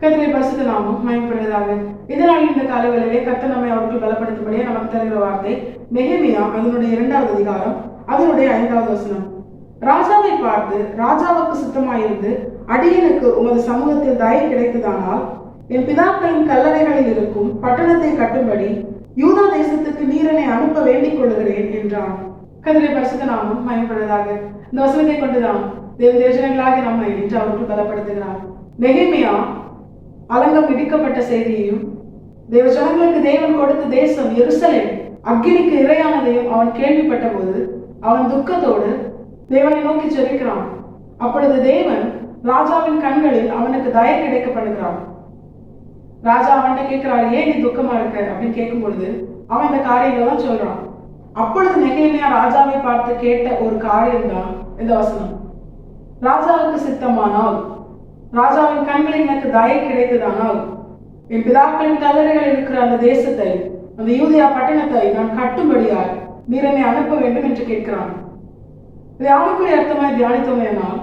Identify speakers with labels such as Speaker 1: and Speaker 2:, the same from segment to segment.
Speaker 1: கர்த்தருடைய பரிசுத்த நாமம் மகிமைப்படுவதாக. இதனால் இந்த காலவேளையிலே கர்த்தர் நம்மை அவர்கள் பலப்படுத்தும்படியே நமக்கு தருகிற வார்த்தை நெகேமியா அதனுடைய 2வது அதிகாரம் அதனுடைய 5வது வசனம். ராஜாவை பார்த்து, ராஜாவுக்கு சுத்தமாயிருந்து அடியனுக்கு உமது சமூகத்தில் தயை கிடைத்ததானால் என் பிதாக்களின் கல்லறைகளில் இருக்கும் பட்டணத்தை கட்டும்படி யூதா தேசத்துக்கு நீரனை அனுப்ப வேண்டிக் கொள்கிறேன் என்றான். கர்த்தருடைய பரிசுத்த நாமம் மகிமைப்படுவதாக. இந்த வசனத்தை கொண்டுதான் தேவதேசங்களாகி நம்மை இன்று அவர்கள் பலப்படுத்துகிறார். நெகேமியா அலங்கம் இடிக்கப்பட்ட செய்தியையும் தேவ ஜனங்களுக்கு தேவன் கொடுத்த தேசம் எருசலேம் அக்கினிக்கு இரையானதையும் அவன் கேள்விப்பட்ட போது அவன் துக்கத்தோடு தேவனை நோக்கி ஜெபிக்கிறான். அப்பொழுது தேவன் ராஜாவின் கண்களில் அவனுக்கு தயை கிடைக்கப்படுகிறான். ராஜா அவன்கிட்ட கேட்கிறாள், ஏன் நீ துக்கமா இருக்க அப்படின்னு கேட்கும் பொழுது அவன் இந்த காரியங்கள்லாம் சொல்றான். அப்பொழுது நெகேமியா ராஜாவை பார்த்து கேட்ட ஒரு காரியம் தான் இந்த வசனம். ராஜாவுக்கு சித்தமானால், ராஜாவின் கண்களில் எனக்கு தயை கிடைத்ததானால் என் பிதாக்களின் கல்லறைகள் இருக்கிற அந்த தேசத்தை, அந்த யூதியா பட்டணத்தை நான் கட்டும்படியால் நீர் என்னை அனுப்ப வேண்டும் என்று கேட்கிறான். இதை ஆவிக்குரிய அர்த்தமாய் தியானித்தோமேனால்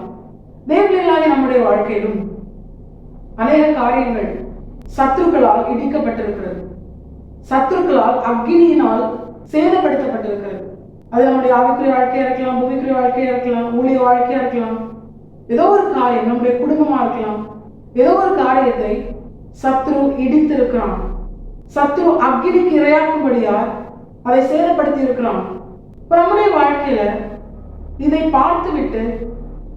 Speaker 1: தேவர்களாகி நம்முடைய வாழ்க்கையிலும் அநேக காரியங்கள் சத்துருக்களால் இடிக்கப்பட்டிருக்கிறது, சத்துருக்களால் அக்னியினால் சேதப்படுத்தப்பட்டிருக்கிறது. அது நம்முடைய ஆவிக்குரிய வாழ்க்கையா இருக்கலாம், பூமிக்குரிய வாழ்க்கையா இருக்கலாம், ஊழிய வாழ்க்கையா இருக்கலாம், ஏதோ ஒரு காரியம் நம்முடைய குடும்பமா இருக்கலாம். ஏதோ ஒரு காரியத்தை சத்ரு இடித்திருக்கிறான், சத்ரு அக்னிக்கு இரையாக்கும்படியால் அதை சேதப்படுத்தி இருக்கிறான். இப்ப நம்முடைய வாழ்க்கையில இதை பார்த்து விட்டு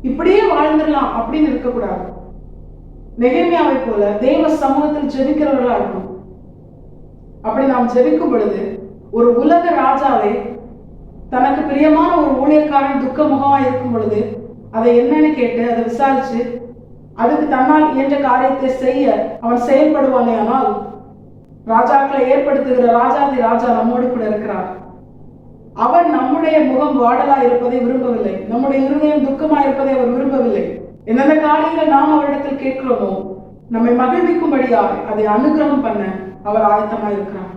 Speaker 1: இப்படியே வாழ்ந்துடலாம் அப்படின்னு இருக்கக்கூடாது. நெகேமியாவை போல தேவ சமூகத்தில் ஜெபிக்கிறவர்களா இருக்கும். அப்படி நாம் ஜெபிக்கும் பொழுது ஒரு உலக ராஜாவை தனக்கு பிரியமான ஒரு ஊழியக்காரன் துக்க முகமா இருக்கும் பொழுது அதை என்னன்னு கேட்டு அதை விசாரிச்சு அதுக்கு தன்னால் இயன்ற காரியத்தை செய்ய அவன் செயல்படுவானே. ஆனால் ராஜாக்களை ஏற்படுத்துகிற ராஜாதி ராஜா நம்மோடு கூட இருக்கிறார். அவன் நம்முடைய முகம் வாடலா இருப்பதை விரும்பவில்லை, நம்முடைய இருதயம் துக்கமா இருப்பதை அவர் விரும்பவில்லை. எந்தெந்த காரியங்கள் நாம் அவரிடத்தில் கேட்கிறோமோ நம்மை மகிழ்விக்கும்படியாக அதை அனுகிரகம் பண்ண அவர் ஆயத்தமா இருக்கிறார்.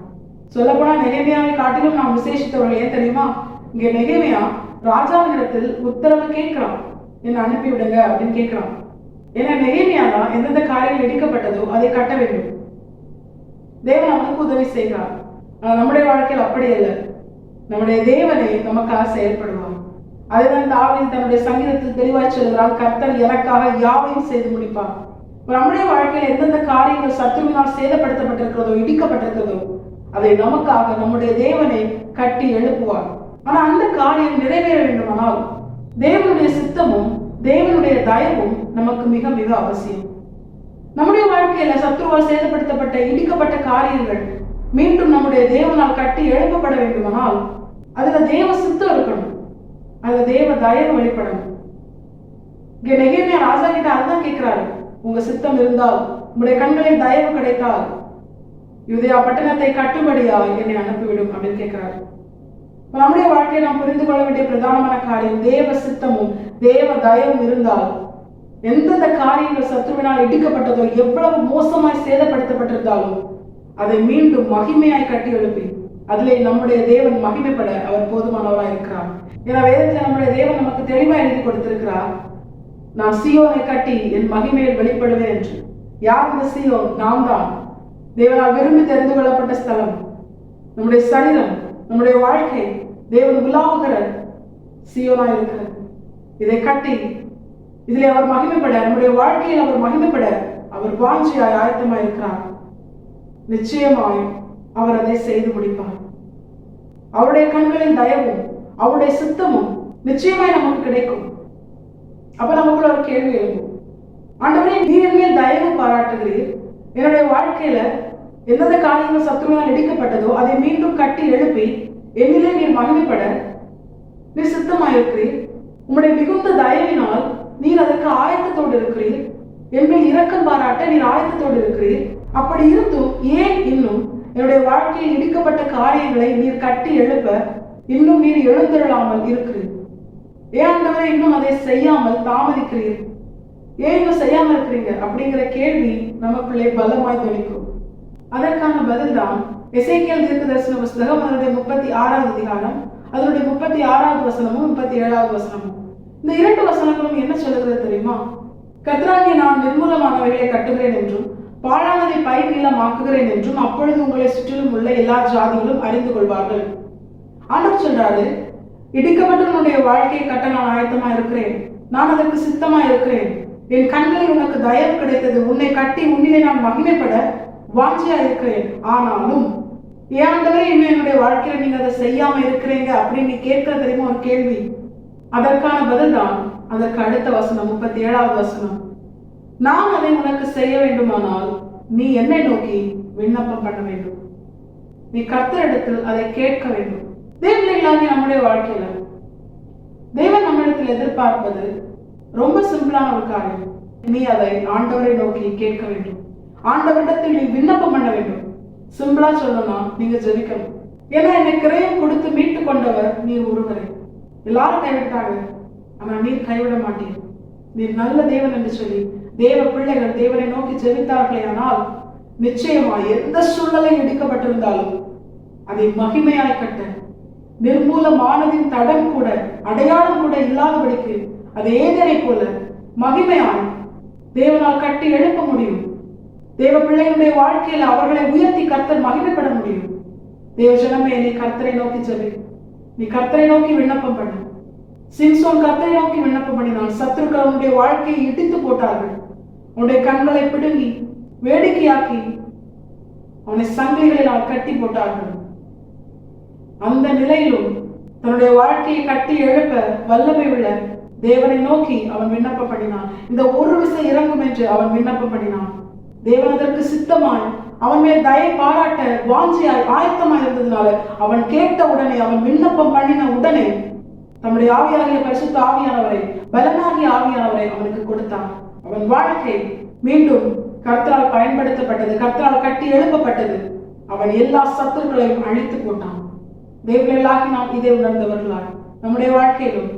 Speaker 1: சொல்லப்போனா நெகேமியாவை காட்டிலும் நாம் விசேஷித்தவர்கள். ஏன் தெரியுமா? இங்க நெகேமியா ராஜாவினிடத்தில் உத்தரவு கேட்கிறான், என்ன அனுப்பிவிடுங்க அப்படின்னு கேட்கிறான். ஏன்னா நெகேமியா தான் எந்தெந்த காரியங்கள் இடிக்கப்பட்டதோ அதை கட்ட வேண்டும். தேவன் அவனுக்கு உதவி செய்கிறார். நம்முடைய வாழ்க்கையில் அப்படி இல்லை. நம்முடைய தேவனை நமக்காக செயல்படுவார். அதுதான் தாவீது தன்னுடைய சங்கீதத்தில் தெளிவாய் சொல்கிறார், கர்த்தர் எனக்காக யாவையும் செய்து முடிப்பார். நம்முடைய வாழ்க்கையில் எந்தெந்த காரியங்கள் சத்துருவினால் சேதப்படுத்தப்பட்டிருக்கிறதோ, இடிக்கப்பட்டிருக்கிறதோ அதை நமக்காக நம்முடைய தேவனை கட்டி எழுப்புவார். ஆனா அந்த காரியம் நிறைவேற வேண்டுமானால் தேவனுடைய சித்தமும் தேவனுடைய தயவும் நமக்கு மிக மிக அவசியம். நம்முடைய வாழ்க்கையில சத்துருவால் சேதப்படுத்தப்பட்ட இடிக்கப்பட்ட காரியங்கள் மீண்டும் நம்முடைய தேவனால் கட்டி எழுப்பப்பட வேண்டுமானால் அதுல தேவ சித்தம் இருக்கணும், அதுல தேவ தயவு வெளிப்படணும். இங்க நெகேமியா ராஜா கிட்ட அதுதான் கேட்கிறாரு, உங்க சித்தம் இருந்தால், உங்களுடைய கண்களில் தயவு கிடைத்தால் யூதேயா பட்டணத்தை கட்டும்படியா என்னை அனுப்பிவிடும் அப்படின்னு கேட்கிறாரு. நம்முடைய வாழ்க்கையை நாம் புரிந்து கொள்ள வேண்டிய பிரதானமான காரியம் தேவ சித்தமும் தேவ தயவும் இருந்தால் எந்தெந்த காரியங்கள் சத்துருவினால் இடிக்கப்பட்டதோ, எவ்வளவு மோசமாய் சேதப்படுத்தப்பட்டிருந்தாலும் அதை மீண்டும் மகிமையாய் கட்டி எழுப்பி அதிலே நம்முடைய தேவன் மகிமைப்பட அவர் போதுமானவராய் இருக்கிறார். ஏன்னா வேதத்தில் நம்முடைய தேவன் நமக்கு தெளிவாக எழுதி கொடுத்திருக்கிறார், நான் சீயோனை கட்டி என் மகிமையில் வெளிப்படுவேன் என்று. யார் இந்த சீயோன்? நாம் தான். தேவனால் விரும்பி தெரிந்து கொள்ளப்பட்ட ஸ்தலம். நம்முடைய சரீரம், நம்முடைய வாழ்க்கை தேவன் உலாவுகிற சீயோனாய் இருக்கிறது. இதை கட்டி இதிலே அவர் மகிமைப்பட, நம்முடைய வாழ்க்கையில் அவர் மகிமைப்பட அவர் வாஞ்சியாய் ஆயத்தமாய் இருக்கிறார். நிச்சயமாய் அவர் அதை செய்து முடிப்பார். அவருடைய கண்களின் தயவும் அவருடைய சித்தமும் நிச்சயமாய் நமக்கு கிடைக்கும். அப்ப நமக்குள்ள ஒரு கேள்வி எழும்பும், ஆண்டவரே நீர் மேல் தயவு பாராட்டுகிறீர், என்னுடைய வாழ்க்கையில எந்தெந்த காரியங்கள் சத்துருவினால் இடிக்கப்பட்டதோ அதை மீண்டும் கட்டி எழுப்பி என்னிலே நீர் மகிமைப்பட நீர் சித்தமாயிருக்கிறீர். உம்முடைய மிகுந்த தயவினால் நீர் அதற்கு ஆயத்தத்தோடு இருக்கிறீர். என் மேல் இரக்கம் பாராட்ட நீர் ஆயத்தத்தோடு இருக்கிறீர். அப்படி இருந்தும் ஏன் இன்னும் என்னுடைய வாழ்க்கையில் இடிக்கப்பட்ட காரியங்களை நீர் கட்டி எழுப்ப இன்னும் நீர் எழுந்தருளாமல் இருக்கிறீர்? ஏன் ஆண்டவரே இன்னும் அதை செய்யாமல் தாமதிக்கிறீர்? ஏன் இன்னும் செய்யாம இருக்கிறீங்க அப்படிங்கிற கேள்வி நமக்குள்ளே பலமாய் தொனிக்கும். அதற்கான பதில் தான் எசேக்கியேல் தீர்க்கதரிசன புஸ்தகம் அதனுடைய 36வது அதிகாரம் அதனுடைய 36வது வசனமும் 37வது வசனமும். இந்த 2 வசனங்களும் என்ன சொல்லுகிறது தெரியுமா? கர்த்தராகிய நான் நிர்மூலமானவைகளை கட்டுகிறேன் என்றும் பாழானதை பயிர் நிலமாக்குகிறேன் என்றும் அப்பொழுது உங்களை சுற்றிலும் உள்ள எல்லா ஜாதிகளும் அறிந்து கொள்வார்கள். ஆண்டவர் சொல்றாரு, இடிக்கப்பட்டவனுடைய வாழ்க்கையை கட்ட நான் ஆயத்தமா இருக்கிறேன், நான் அதற்கு சித்தமா இருக்கிறேன், என் கண்களில் உனக்கு தயவு கிடைத்தது, உன்னை கட்டி உன்னிலே நான் மகிமைப்பட வாஞ்சியா இருக்கிறேன். ஆனாலும் ஏன் ஆண்டவரே இன்னும் என்னுடைய வாழ்க்கையில நீங்க அதை செய்யாம இருக்கிறீங்க அப்படின்னு நீ கேட்கிற தெரியுமா ஒரு கேள்வி. அதற்கான பதில் தான் அதற்கு அடுத்த வசனம், 37வது வசனம். நான் அதை உனக்கு செய்ய வேண்டுமானால் நீ என்னை நோக்கி விண்ணப்பம் பண்ண வேண்டும், நீ கர்த்தரிடத்தில் அதை கேட்க வேண்டும். தேவன் நம்முடைய வாழ்க்கையில தேவன் நம்மிடத்தில் எதிர்பார்ப்பது ரொம்ப சிம்பிளான ஒரு காரியம். நீ அதை ஆண்டவரை நோக்கி கேட்க வேண்டும், ஆண்டவரிடத்தில் நீ விண்ணப்பம் பண்ண வேண்டும். சிம்பிளா சொல்லணும்னா நீங்க ஜெபிக்கணும். ஏன்னா என்னை கிரயம் கொடுத்து மீட்டு கொண்டவர் நீர் ஒருவரே. எல்லாரும் கைவிட்டாங்க, ஆனா நீர் கைவிட மாட்டீர். நீர் நல்ல தேவன் என்று சொல்லி தேவ பிள்ளைகள் தேவனை நோக்கி ஜெபித்தார்களே ஆனால் நிச்சயமாய் எந்த சூழ்நிலை இடிக்கப்பட்டிருந்தாலும் அதை மகிமையாய் கட்ட, நிர்மூலமானதின் தடம் கூட அடையாளம் கூட இல்லாதபடிக்கு அது ஏதனை போல மகிமையாய் தேவனால் கட்டி எழுப்ப முடியும். தேவ பிள்ளைகளுடைய வாழ்க்கையில அவர்களை உயர்த்தி கர்த்தர் மகிமைப்பட முடியும். தேவ ஜனமே, நீ கர்த்தரை நோக்கி ஜெபி, நீ கர்த்தரை நோக்கி விண்ணப்பம் பண்ண. சிம்சோன் கர்த்தரை நோக்கி விண்ணப்பம் பண்ணினான். சத்துருக்கள் அவனுடைய வாழ்க்கையை இடித்து போட்டார்கள், அவனுடைய கண்களை பிடுங்கி வேடிக்கையாக்கி அவனை சங்கிலிகளில் கட்டி போட்டார்கள். அந்த நிலையிலும் தன்னுடைய வாழ்க்கையை கட்டி எழுப்ப வல்லமை உள்ள தேவனை நோக்கி அவன் விண்ணப்பம் பண்ணினான். இந்த ஒரு விசை இறங்கும் என்று அவன் விண்ணப்பம் பண்ணினான். தேவன் அதற்கு சித்தமாய் அவன் மேல் தயை பாராட்ட வாஞ்சியாய் ஆயத்தமாய் இருந்ததுனால அவன் கேட்ட உடனே, அவன் விண்ணப்பம் பண்ணின உடனே தம்முடைய ஆவியாகிய பரிசுத்த ஆவியானவரை, பலனாகிய ஆவியானவரை அவனுக்கு கொடுத்தான். அவன் வாழ்க்கை மீண்டும் கர்த்தரால் பயன்படுத்தப்பட்டது, கர்த்தரால் கட்டி எழுப்பப்பட்டது. அவன் எல்லா சத்துருக்களையும் அழித்து போட்டான். தேவர்களாகி நாம் இதை உணர்ந்தவர்களாய் நம்முடைய வாழ்க்கையிலும்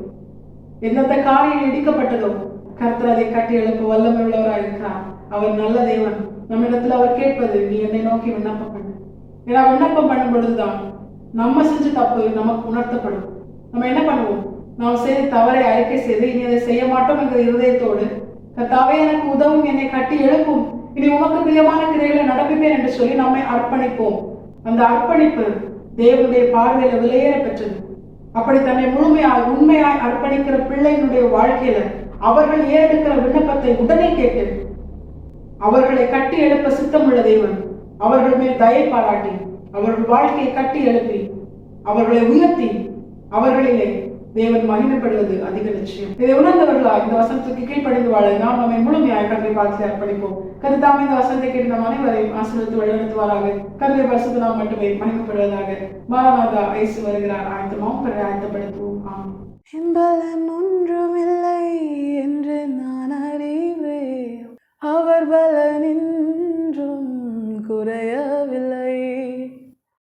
Speaker 1: எந்தெந்த காரியம் இடிக்கப்பட்டதோ கர்த்தர் அதை கட்டி எழுப்ப வல்லமை உள்ளவராய் இருக்கிறார். அவர் நல்ல தேவன். நம்மிடத்துல அவர் கேட்பது, நீ என்னை நோக்கி விண்ணப்பம் பண்ணு. ஏன்னா விண்ணப்பம் பண்ணும் பொழுதுதான் நம்ம செஞ்ச தப்பு நமக்கு உணர்த்தப்படும். நம்ம என்ன பண்ணுவோம், நாம் செய்த தவறை அறிக்கை செய்து இனி அதை செய்ய மாட்டோம் என்ற இருதயத்தோடு, கர்த்தாவே எனக்கு உதவும், என்னை கட்டி எழுப்பும், இனி உமக்கு பிரியமான கிரைகளை நடப்பிப்பேன் என்று சொல்லி நம்மை அர்ப்பணிப்போம். அந்த அர்ப்பணிப்பு தேவனுடைய பார்வையில விலையேற பெற்றது. அப்படி தன்னை முழுமையாய் உண்மையாய் அர்ப்பணிக்கிற பிள்ளையினுடைய வாழ்க்கையில அவர்கள் ஏறெடுக்கிற விண்ணப்பத்தை உடனே கேட்டு அவர்களை கட்டி எழுப்ப சித்தமுள்ள தேவன் அவர்கள் மேல் தயை பாராட்டி அவர்கள் வாழ்க்கையை கட்டி எழுப்பி அவர்களை உயர்த்தி அவர்களிலே தேவன் மகிமைப்படுவது அதிக நிச்சயம். இதை உணர்ந்தவர்களா இந்த வசனத்துக்கு கீழ்ப்படிந்து வாழ நாம் நம்மை முழுமையாய் கர்த்தரை பார்த்து அர்ப்பணிப்போம். கர்த்தாவே இந்த வசனத்தை கேட்டு நம் அனைவரையும் ஆசீர்வதித்து வழிநடத்துவாராக. கர்த்தரை பரிசுத்த நாம் மட்டுமே மகிமைப்படுவதாக. மாரநாதா இயேசு வருகிறார். ஆயத்தமாம், ஆயத்தப்படுத்துவோம். ஆமென்.